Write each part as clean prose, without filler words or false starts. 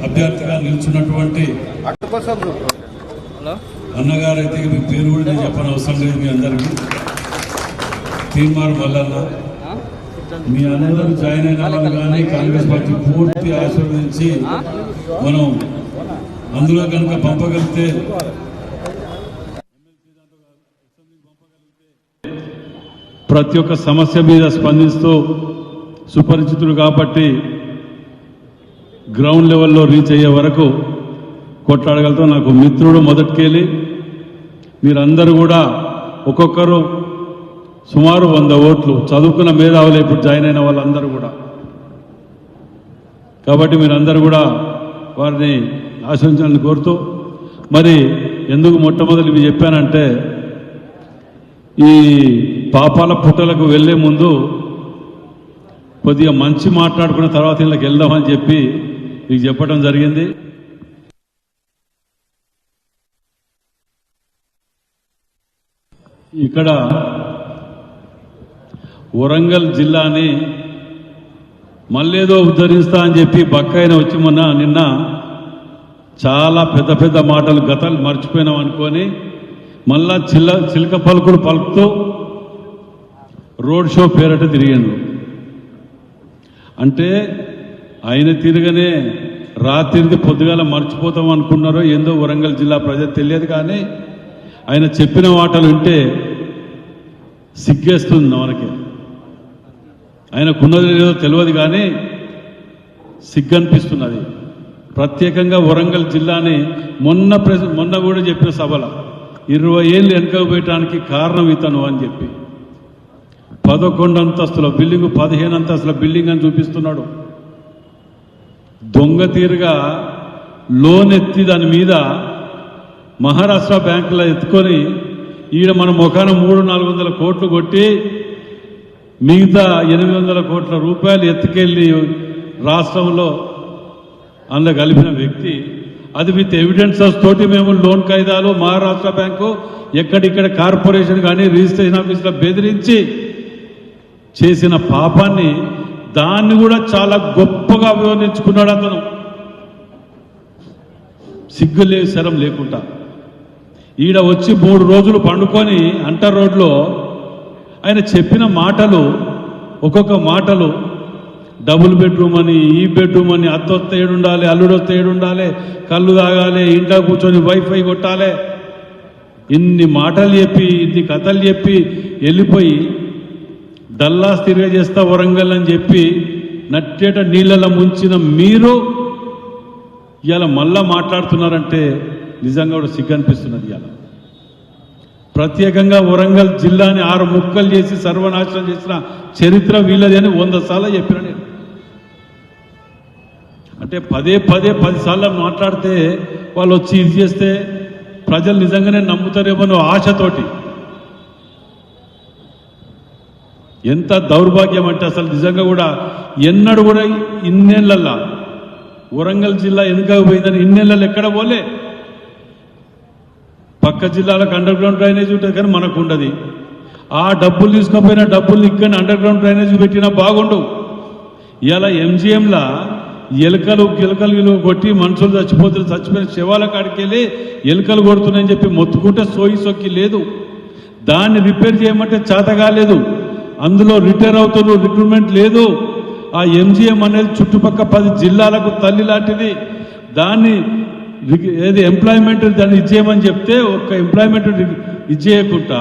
అభ్యర్థిగా నిల్చున్నటువంటి అన్నగారు అయితే మీ పేరు కూడా నేను చెప్పని అవసరం లేదు. మీ అందరికీ తీర్మార్ మల్లన్న, మీ అందరూ జాయిన్ అయిన వాళ్ళు కానీ కాంగ్రెస్ పార్టీ పూర్తి ఆశీర్వదించి మనం అందులో కనుక పంపగలిగితే ప్రతి ఒక్క సమస్య మీద స్పందిస్తూ సుపరిచితుడు కాబట్టి గ్రౌండ్ లెవెల్లో రీచ్ అయ్యే వరకు కొట్లాడగలుగుతాం. నాకు మిత్రుడు మొదటికెళ్ళి మీరందరూ కూడా ఒక్కొక్కరు సుమారు 100 ఓట్లు చదువుకున్న మేధావులు ఇప్పుడు జాయిన్ అయిన వాళ్ళందరూ కూడా. కాబట్టి మీరందరూ కూడా వారిని ఆశీర్వదించాలని కోరుతూ, మరి ఎందుకు మొట్టమొదటి ఇవి చెప్పానంటే, ఈ పాపాల పుట్టలకు వెళ్లే ముందు కొద్దిగా మంచి మాట్లాడుకున్న తర్వాత ఇళ్ళకి వెళ్దామని చెప్పి మీకు చెప్పడం జరిగింది. ఇక్కడ వరంగల్ జిల్లాని మళ్ళేదో ఉద్ధరిస్తా అని చెప్పి బక్కాయిన వచ్చి నిన్న చాలా పెద్ద పెద్ద మాటలు గతాలు మర్చిపోయినాం అనుకొని మళ్ళా చిలక పలుకులు పలుకుతూ రోడ్ షో పేరట తిరిగాను. అంటే ఆయన తిరగనే రాత్రి పొద్దుగాల మర్చిపోతాం అనుకున్నారో ఏందో వరంగల్ జిల్లా ప్రజలు తెలియదు. కానీ ఆయన చెప్పిన మాటలు వింటే సిగ్గేస్తుంది మనకి. ఆయనకున్నది లేదో తెలియదు కానీ సిగ్గనిపిస్తున్నది. ప్రత్యేకంగా వరంగల్ జిల్లాని మొన్న కూడా చెప్పిన సభలో 20 ఏళ్ళు వెనుకకు పోయటానికి కారణం ఇతను అని చెప్పి 11 అంతస్తుల బిల్డింగ్ 15 అంతస్తుల బిల్డింగ్ అని చూపిస్తున్నాడు. దొంగ తీరుగా లోన్ ఎత్తి దాని మీద మహారాష్ట్ర బ్యాంకులో ఎత్తుకొని ఈడ మన ముఖాన 300-400 కోట్లు కొట్టి మిగతా 800 కోట్ల రూపాయలు ఎత్తుకెళ్ళి రాష్ట్రంలో అందులో కలిపిన వ్యక్తి. అది విత్ ఎవిడెన్సెస్ తోటి మేము లోన్ కాయిదాలు మహారాష్ట్ర బ్యాంకు ఎక్కడిక్కడ కార్పొరేషన్ కానీ రిజిస్ట్రేషన్ ఆఫీసులో బెదిరించి చేసిన పాపాన్ని దాన్ని కూడా చాలా గొప్పగా వివరించుకున్నాడు అతను, సిగ్గులే శరం లేకుండా. ఈడ వచ్చి 3 రోజులు పండుకొని అంటర్ రోడ్లో ఆయన చెప్పిన మాటలు, ఒక్కొక్క మాటలు డబుల్ బెడ్రూమ్ అని, ఈ బెడ్రూమ్ అని, అత్తొత్త ఏడుండాలి, అల్లుడొత్త ఏడుండాలి, కళ్ళు తాగాలి, ఇంట్లో కూర్చొని వైఫై కొట్టాలి, ఇన్ని మాటలు చెప్పి ఇన్ని కథలు చెప్పి వెళ్ళిపోయి డల్లాస్ తిరగజేస్తా వరంగల్ అని చెప్పి నట్టేట నీళ్ళలో ముంచిన మీరు ఇవాళ మళ్ళా మాట్లాడుతున్నారంటే నిజంగా కూడా సిగ్గు అనిపిస్తున్నది. ఇవాళ ప్రత్యేకంగా వరంగల్ జిల్లాని 6 ముక్కలు చేసి సర్వనాశనం చేసిన చరిత్ర వీళ్ళది అని 100 సార్లు చెప్పిన నేను. అంటే పదే 10 సార్లు మాట్లాడితే వాళ్ళు వచ్చి ఇది చేస్తే ప్రజలు నిజంగానే నమ్ముతారేమో ఆశతోటి. ఎంత దౌర్భాగ్యం అంటే అసలు నిజంగా కూడా ఎన్నడూ కూడా ఇన్నేళ్లల్లా వరంగల్ జిల్లా ఎందుకు పోయిందని ఇన్నేళ్ళల్లో ఎక్కడ పోలే. పక్క జిల్లాలకు అండర్ గ్రౌండ్ డ్రైనేజ్ ఉంటుంది కానీ మనకు ఉండదు. ఆ డబ్బులు తీసుకుపోయిన డబ్బులు ఇక్కడ అండర్ గ్రౌండ్ డ్రైనేజ్ పెట్టినా బాగుండు. ఇలా ఎంజిఎంలా ఎలుకలు గిలకలు కొట్టి మనుషులు చచ్చిపోయిన శవాల కాడికి వెళ్ళి ఎలుకలు కొడుతున్నాయని చెప్పి మొత్తుకుంటే సోయి సొక్కి లేదు. దాన్ని రిపేర్ చేయమంటే చేత కాలేదు. అందులో రిటైర్ అవుతున్నారు, రిక్రూట్మెంట్ లేదు. ఆ ఎంజిఎం అనేది చుట్టుపక్కల 10 జిల్లాలకు తల్లి లాంటిది. దాన్ని ఏది ఎంప్లాయ్మెంట్ దాన్ని ఇచ్చేయమని చెప్తే ఒక్క ఎంప్లాయ్మెంట్ ఇచ్చేయకుండా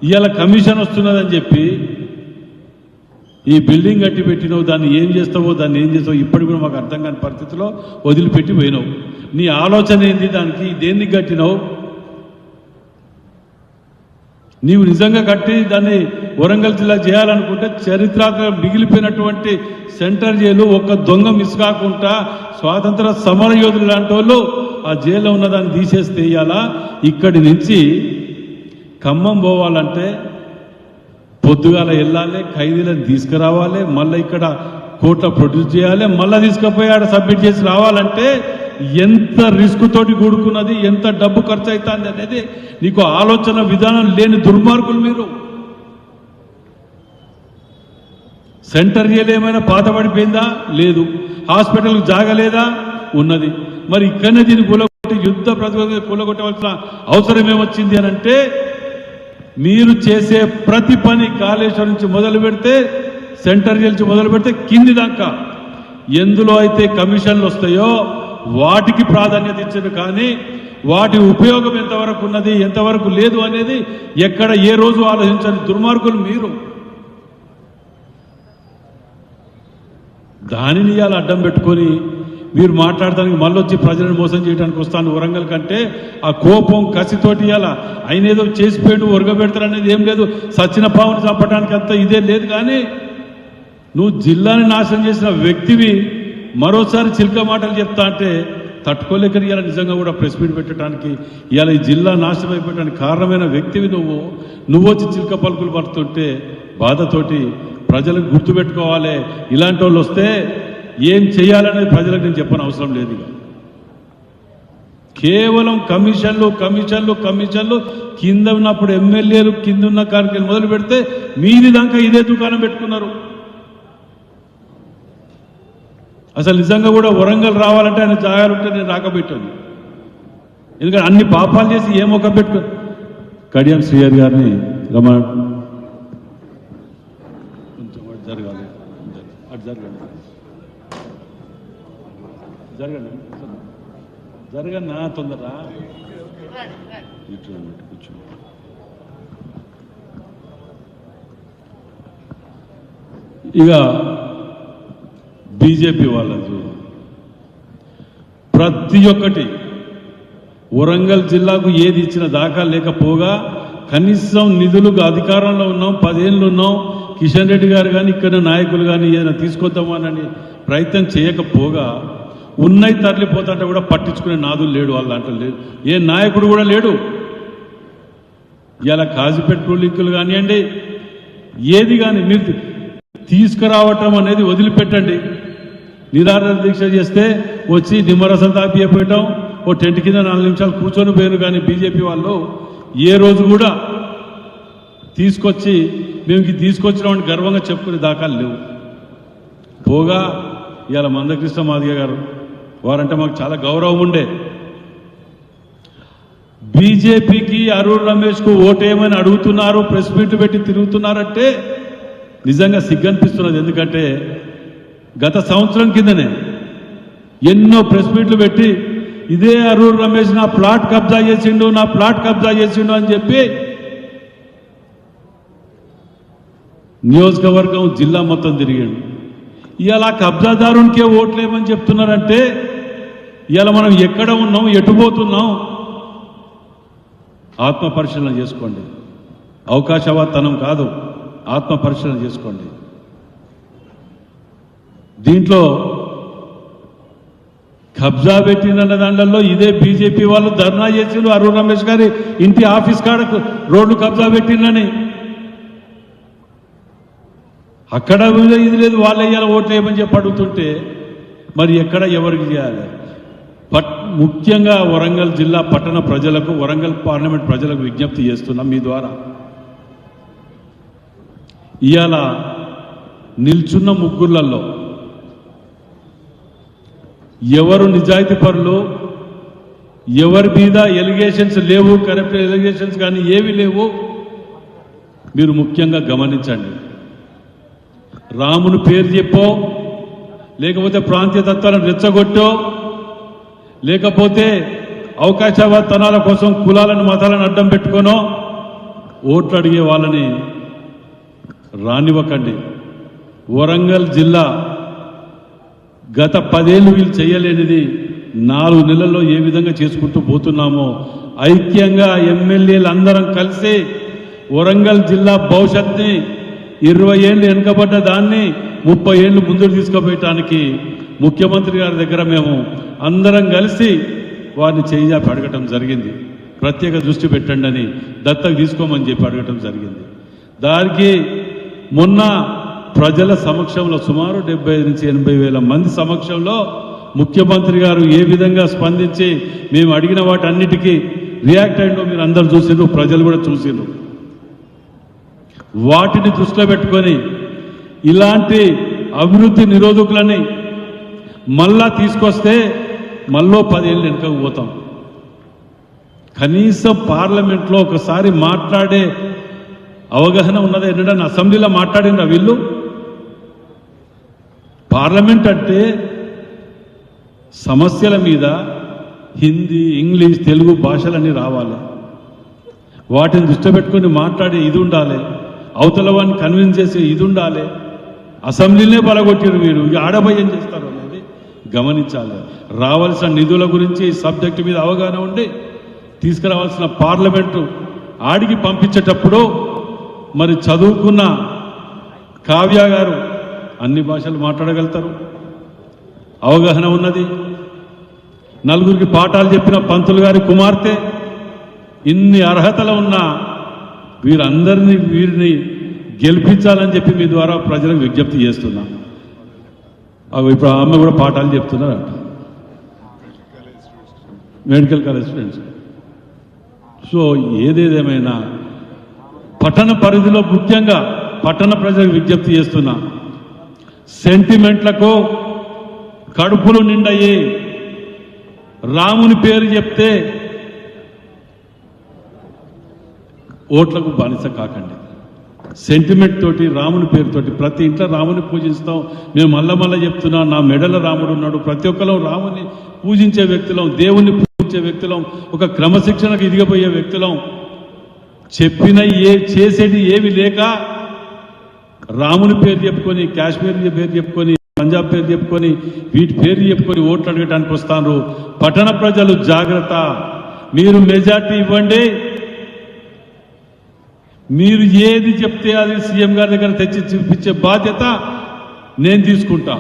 ఇవాళ కమిషన్ వస్తున్నదని చెప్పి ఈ బిల్డింగ్ కట్టి పెట్టినావు, దాన్ని ఏం చేస్తావో ఇప్పటికి కూడా మాకు అర్థం కాని పరిస్థితిలో వదిలిపెట్టి పోయినావు. నీ ఆలోచన ఏంది, దానికి దేన్ని కట్టినావు? నీవు నిజంగా కట్టి దాన్ని వరంగల్ జిల్లా చేయాలనుకుంటే చరిత్రగా మిగిలిపోయినటువంటి సెంటర్ జైలు ఒక్క దొంగ మిస్ కాకుండా స్వాతంత్ర సమర యోధులు లాంటి వాళ్ళు ఆ జైల్లో ఉన్నదాన్ని తీసేస్తే ఇవాళ ఇక్కడి నుంచి ఖమ్మం పోవాలంటే పొద్దుగాల వెళ్ళాలి, ఖైదీలను తీసుకురావాలి, మళ్ళీ ఇక్కడ కోర్టులో ప్రొడ్యూస్ చేయాలి, మళ్ళీ తీసుకుపోయి ఆడ సబ్మిట్ చేసి రావాలంటే ఎంత రిస్క్ తోటి కూడుకున్నది, ఎంత డబ్బు ఖర్చు అవుతుంది అనేది నీకు ఆలోచన విధానం లేని దుర్మార్గులు మీరు. సెంటర్ ఏమైనా పాతబడిపోయిందా? లేదు. హాస్పిటల్ జాగలేదా? ఉన్నది. మరి ఇక్కడనే దీన్ని కూలగొట్టి యుద్ధ ప్రతిపక్ష కూలగొట్టవలసిన అవసరం ఏమొచ్చింది అని అంటే, మీరు చేసే ప్రతి పని కాళేశ్వరం నుంచి మొదలు పెడితే, సెంటర్ నుంచి మొదలు పెడితే కింది దాకా ఎందులో అయితే కమిషన్లు వస్తాయో వాటికి ప్రాధాన్యత ఇచ్చారు. కానీ వాటి ఉపయోగం ఎంతవరకు ఉన్నది, ఎంతవరకు లేదు అనేది ఎక్కడ ఏ రోజు ఆలోచించని దుర్మార్గులు మీరు. దానిని ఇవాళ అడ్డం పెట్టుకొని మీరు మాట్లాడటానికి మళ్ళీ వచ్చి ప్రజలను మోసం చేయడానికి వస్తాను వరంగల్ కంటే ఆ కోపం కసితోటి ఇవాళ ఆయన ఏదో చేసిపోయాడు ఒరగబెడతారు అనేది ఏం లేదు. సచిన పావును చంపడానికి అంత ఇదే లేదు. కానీ నువ్వు జిల్లాని నాశనం చేసిన వ్యక్తివి మరోసారి చిల్క మాటలు చెప్తా అంటే తట్టుకోలేక ఇవాళ నిజంగా కూడా ప్రెస్ మీట్ పెట్టడానికి ఇవాళ ఈ జిల్లా నాశనం అయిపోయడానికి కారణమైన వ్యక్తివి నువ్వు వచ్చి చిల్క పలుకులు పడుతుంటే బాధతోటి ప్రజలకు గుర్తుపెట్టుకోవాలి. ఇలాంటి వాళ్ళు వస్తే ఏం చేయాలనేది ప్రజలకు నేను చెప్పని అవసరం లేదు. కేవలం కమిషన్లు కమిషన్లు కమిషన్లు కింద ఉన్నప్పుడు ఎమ్మెల్యేలు కింద ఉన్న కార్యక్రమం మొదలు పెడితే మీది దాకా ఇదే దుకాణం పెట్టుకున్నారు. అసలు నిజంగా కూడా వరంగల్ రావాలంటే ఆయన జాగాలుంటే నేను రాకబెట్టాను. ఎందుకంటే అన్ని పాపాలు చేసి ఏ మొక్క పెట్టు. కడియం శ్రీహరి గారిని రమణ కొంచెం జరగాలి, అటు జరగండి జరగండి జరగన్నా తొందర ఇటు కూర్చో. ఇక బీజేపీ వాళ్ళది ప్రతి ఒక్కటి వరంగల్ జిల్లాకు ఏది ఇచ్చిన దాఖలు లేకపోగా కనీసం నిధులకు అధికారంలో ఉన్నాం, 10 ఏళ్ళు ఉన్నాం. కిషన్ రెడ్డి గారు కానీ ఇక్కడ నాయకులు కానీ ఏదైనా తీసుకొద్దామని ప్రయత్నం చేయకపోగా ఉన్నాయి తరలిపోతుంటే కూడా పట్టించుకునే నాదులు లేడు. వాళ్ళ దాంట్లో లేడు, ఏ నాయకుడు కూడా లేడు. ఇలా కాజీపేట లింకులు కానివ్వండి, ఏది కానీ మీరు తీసుకురావటం అనేది వదిలిపెట్టండి. నిరాహార దీక్ష చేస్తే వచ్చి నిమ్మరసం తాపియపోయటం, ఓ టెంట్ కింద 4 నిమిషాలు కూర్చొని పోయారు. కానీ బీజేపీ వాళ్ళు ఏ రోజు కూడా తీసుకొచ్చి మేము తీసుకొచ్చినామని గర్వంగా చెప్పుకునే దాఖలు లేవు. పోగా ఇవాళ మందకృష్ణ మాదిగ గారు వారంటే మాకు చాలా గౌరవం ఉండే. బీజేపీకి అరుణ్ రమేష్కు ఓటేయమని అడుగుతున్నారు, ప్రెస్ మీట్ పెట్టి తిరుగుతున్నారంటే నిజంగా సిగ్గనిపిస్తున్నది. ఎందుకంటే గత సంవత్సరం కిందనే ఎన్నో ప్రెస్ మీట్లు పెట్టి ఇదే అరుణ్ రమేష్ నా ప్లాట్ కబ్జా చేసిండు, నా ప్లాట్ కబ్జా చేసిండు అని చెప్పి నియోజకవర్గం జిల్లా మొత్తం తిరిగాడు. ఇవాళ కబ్జాదారునికే ఓట్లేమని చెప్తున్నారంటే ఇవాళ మనం ఎక్కడ ఉన్నాం, ఎటుపోతున్నాం ఆత్మ పరిశీలన చేసుకోండి. అవకాశవాదతనం కాదు, ఆత్మ పరిశీలన చేసుకోండి. దీంట్లో కబ్జా పెట్టిన దాంట్లో ఇదే బీజేపీ వాళ్ళు ధర్నా చేసిండు. అరుణ్ రమేష్ గారి ఇంటి ఆఫీస్ కాడకు రోడ్డు కబ్జా పెట్టిందని అక్కడ ఇది లేదు, వాళ్ళు వేయాలి ఓట్లు వేయమని చెప్పి అడుగుతుంటే మరి ఎక్కడ ఎవరికి చేయాలి? ముఖ్యంగా వరంగల్ జిల్లా పట్టణ ప్రజలకు, వరంగల్ పార్లమెంట్ ప్రజలకు విజ్ఞప్తి చేస్తున్నాం మీ ద్వారా. ఇవాళ నిల్చున్న ముగ్గుర్లలో ఎవరు నిజాయితీ పరులు, ఎవరి మీద ఎలిగేషన్స్ లేవు, కరప్ట్ ఎలిగేషన్స్ కానీ ఏవి లేవు, మీరు ముఖ్యంగా గమనించండి. రాముని పేరు చెప్పో, లేకపోతే ప్రాంతీయ తత్వాలను రెచ్చగొట్టో, లేకపోతే అవకాశవాదతనాల కోసం కులాలను మతాలను అడ్డం పెట్టుకోనో ఓట్లు అడిగే వాళ్ళని రానివ్వకండి. వరంగల్ జిల్లా గత 10 ఏళ్ళు వీళ్ళు చేయలేనిది 4 నెలల్లో ఏ విధంగా చేసుకుంటూ పోతున్నామో ఐక్యంగా ఎమ్మెల్యేలు అందరం కలిసి వరంగల్ జిల్లా భవిష్యత్తుని 20 ఏళ్ళు వెనుకబడ్డ దాన్ని 30 ఏళ్ళు ముందుకు తీసుకుపోయటానికి ముఖ్యమంత్రి గారి దగ్గర మేము అందరం కలిసి వారిని చేయాపి అడగటం జరిగింది. ప్రత్యేక దృష్టి పెట్టండి అని, దత్తకు తీసుకోమని చెప్పి అడగటం జరిగింది. దానికి మొన్న ప్రజల సమక్షంలో సుమారు 75 నుంచి 80 వేల మంది సమక్షంలో ముఖ్యమంత్రి గారు ఏ విధంగా స్పందించి మేము అడిగిన వాటన్నిటికీ రియాక్ట్ అయ్యిందో మీరు అందరూ చూసిండ్రు, ప్రజలు కూడా చూసిండ్రు. వాటిని దృష్టిలో పెట్టుకొని ఇలాంటి అభివృద్ధి నిరోధకులని మళ్ళా తీసుకొస్తే మళ్ళీ 10 ఏళ్ళు వెనుకకు పోతాం. కనీసం పార్లమెంట్లో ఒకసారి మాట్లాడే అవగాహన ఉన్నది. ఏంటంటే అసెంబ్లీలో మాట్లాడిన వీళ్ళు పార్లమెంట్ అంటే సమస్యల మీద హిందీ, ఇంగ్లీష్, తెలుగు భాషలన్నీ రావాలి. వాటిని దృష్టి పెట్టుకుని మాట్లాడే ఇది ఉండాలి. అవతల వాడిని కన్విన్స్ చేసే ఇది ఉండాలి. అసెంబ్లీనే బలగొట్టారు మీరు, ఆడబోయి ఏం చేస్తారు అనేది గమనించాలి. రావాల్సిన నిధుల గురించి సబ్జెక్టు మీద అవగాహన ఉండి తీసుకురావాల్సిన పార్లమెంటు ఆడికి పంపించేటప్పుడు మరి చదువుకున్న కావ్య గారు అన్ని భాషలు మాట్లాడగలుగుతారు, అవగాహన ఉన్నది. నలుగురికి పాఠాలు చెప్పిన పంతులు గారి కుమార్తె, ఇన్ని అర్హతలు ఉన్న వీరిని గెలిపించాలని చెప్పి మీ ద్వారా ప్రజలకు విజ్ఞప్తి చేస్తున్నా. ఇప్పుడు ఆమె కూడా పాఠాలు చెప్తున్నారట, మెడికల్ కాలేజ్ స్టూడెంట్స్. సో ఏదేదేమైనా పట్టణ పరిధిలో ముఖ్యంగా పట్టణ ప్రజలకు విజ్ఞప్తి చేస్తున్నా, సెంటిమెంట్లకు కడుపులు నిండయి రాముని పేరు చెప్తే ఓట్లకు బానిస కాకండి. సెంటిమెంట్ తోటి రాముని పేరుతోటి ప్రతి ఇంట్లో రాముని పూజిస్తాం. మేము మళ్ళా చెప్తున్నాం, నా మెడల రాముడు ఉన్నాడు. ప్రతి ఒక్కరు రాముని పూజించే వ్యక్తులం, దేవుణ్ణి పూజించే వ్యక్తులం, ఒక క్రమశిక్షణకు ఎదిగిపోయే వ్యక్తులం. చెప్పిన చేసేది ఏమి లేక రాముని పేరు చెప్పుకొని, కాశ్మీర్ పేరు చెప్పుకొని, పంజాబ్ పేరు చెప్పుకొని, వీటి పేరు చెప్పుకొని ఓట్లు అడగడానికి వస్తాను. పట్టణ ప్రజలు జాగ్రత్త. మీరు మెజార్టీ ఇవ్వండి. మీరు ఏది చెప్తే అది సీఎం గారి దగ్గర తెచ్చి చూపించే బాధ్యత నేను తీసుకుంటా.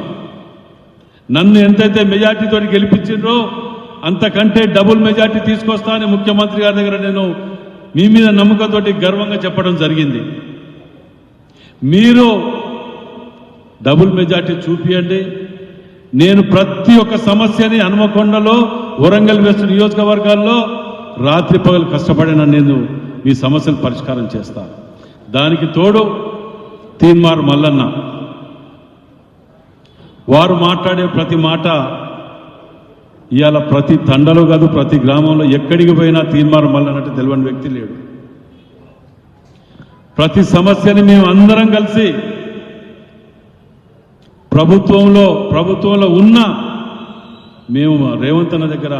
నన్ను ఎంతైతే మెజార్టీతో గెలిపించిండ్రో అంతకంటే డబుల్ మెజార్టీ తీసుకొస్తా అని ముఖ్యమంత్రి గారి దగ్గర నేను మీ మీద నమ్మకంతో గర్వంగా చెప్పడం జరిగింది. మీరు డబుల్ మెజార్టీ చూపియండి. నేను ప్రతి ఒక్క సమస్యని హనుమకొండలో, వరంగల్ వెస్ట్ నియోజకవర్గాల్లో రాత్రి పగలు కష్టపడిన నేను మీ సమస్యలు పరిష్కారం చేస్తా. దానికి తోడు తీన్మార్ మల్లన్న, వారు మాట్లాడే ప్రతి మాట ఇవాళ ప్రతి తండలో కాదు, ప్రతి గ్రామంలో ఎక్కడికి పోయినా తీన్మార్ మల్లన్న అంటే తెలియని వ్యక్తి లేడు. ప్రతి సమస్యని మేము అందరం కలిసి ప్రభుత్వంలో ఉన్న మేము రేవంత్ అన్న దగ్గర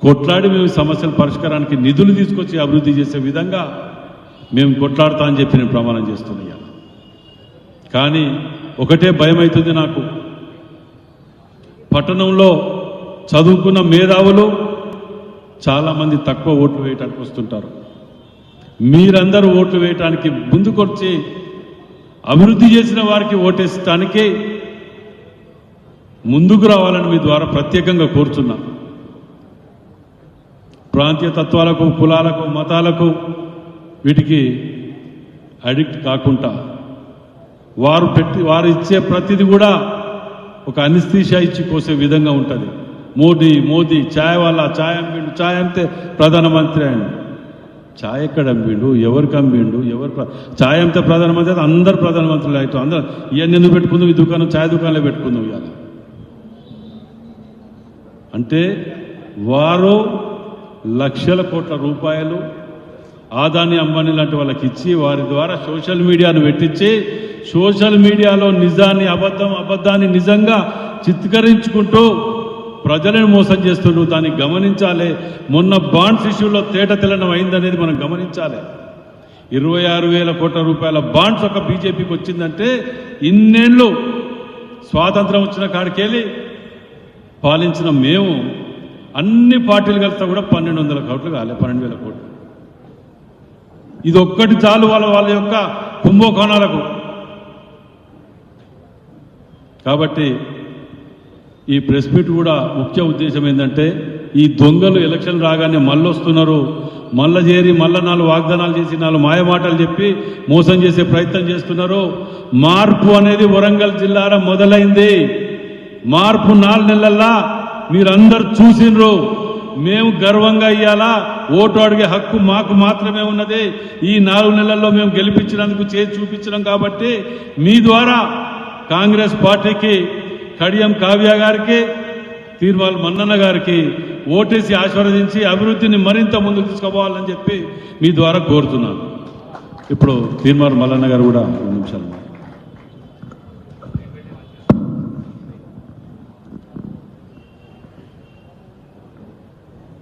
కొట్లాడి మేము సమస్యల పరిష్కారానికి నిధులు తీసుకొచ్చి అభివృద్ధి చేసే విధంగా మేము కొట్లాడతా అని చెప్పి నేను ప్రమాణం చేస్తున్నాను. కానీ ఒకటే భయం అవుతుంది నాకు, పట్టణంలో చదువుకున్న మేధావులు చాలామంది తక్కువ ఓట్లు వేయటానికి వస్తుంటారు. మీరందరూ ఓట్లు వేయటానికి ముందుకొచ్చి అభివృద్ధి చేసిన వారికి ఓటేసటానికి ముందుకు రావాలని మీ ద్వారా ప్రత్యేకంగా కోరుతున్నా. ప్రాంతీయ తత్వాలకు, కులాలకు, మతాలకు వీటికి అడిక్ట్ కాకుండా వారు ఇచ్చే ప్రతిది కూడా ఒక అనిస్తీషా ఇచ్చి కోసే విధంగా ఉంటుంది. మోదీ ఛాయ్ వాళ్ళ ఛాయ్ అమ్మిండు, ఛాయ్ అమ్మితే ప్రధానమంత్రి అయిండు. ఛాయ్ ఎక్కడ అమ్మిండు, ఎవరికి అమ్మిండు, ఛాయ్ అమ్మితే ప్రధానమంత్రి అయితే అందరు ప్రధానమంత్రులు అయితే అందరూ ఇవన్నీ ఎందుకు పెట్టుకుందాం, ఈ దుకాణం ఛాయ్ దుకాణంలో పెట్టుకుందాం ఇవాళ అంటే వారు లక్షల కోట్ల రూపాయలు ఆదాని అంబానీ లాంటి వాళ్ళకి ఇచ్చి వారి ద్వారా సోషల్ మీడియాను పెట్టించి సోషల్ మీడియాలో నిజాన్ని అబద్ధాన్ని నిజంగా చిత్రీకరించుకుంటూ ప్రజలను మోసం చేస్తుండ్రు. దాన్ని గమనించాలి. మొన్న బాండ్స్ ఇష్యూలో తేట తెల్లడం అయిందనేది మనం గమనించాలి. 26,000 కోట్ల రూపాయల బాండ్స్ ఒక బీజేపీకి వచ్చిందంటే ఇన్నేళ్ళు స్వాతంత్రం వచ్చిన కాడికెళ్ళి పాలించిన మేము అన్ని పార్టీలు కలిస్తే కూడా 1,200 కోట్లు కాలే, 12,000 కోట్లు. ఇది ఒక్కటి చాలు వాళ్ళ యొక్క కుంభకోణాలకు. కాబట్టి ఈ ప్రెస్ మీట్ కూడా ముఖ్య ఉద్దేశం ఏంటంటే ఈ దొంగలు ఎలక్షన్ రాగానే మళ్ళీ వస్తున్నారు, మళ్ళీ చేరి మళ్ళీ 4 వాగ్దానాలు చేసి 4 మాయమాటలు చెప్పి మోసం చేసే ప్రయత్నం చేస్తున్నారు. మార్పు అనేది వరంగల్ జిల్లాలో మొదలైంది. మార్పు 4 నెలల్లో మీరందరూ చూసినరు. మేము గర్వంగా ఇయ్యాలా ఓటు అడిగే హక్కు మాకు మాత్రమే ఉన్నది. ఈ 4 నెలల్లో మేము గెలిపించినందుకు చేసి చూపించినాం కాబట్టి మీ ద్వారా కాంగ్రెస్ పార్టీకి కడియం కావ్య గారికి తీర్మాల మన్నన్న గారికి ఓటేసి ఆశీర్వదించి అభివృద్ధిని మరింత ముందుకు తీసుకుపోవాలని చెప్పి మీ ద్వారా కోరుతున్నాను. ఇప్పుడు తీర్మాల మల్లన్న గారు కూడా 2 నిమిషాలు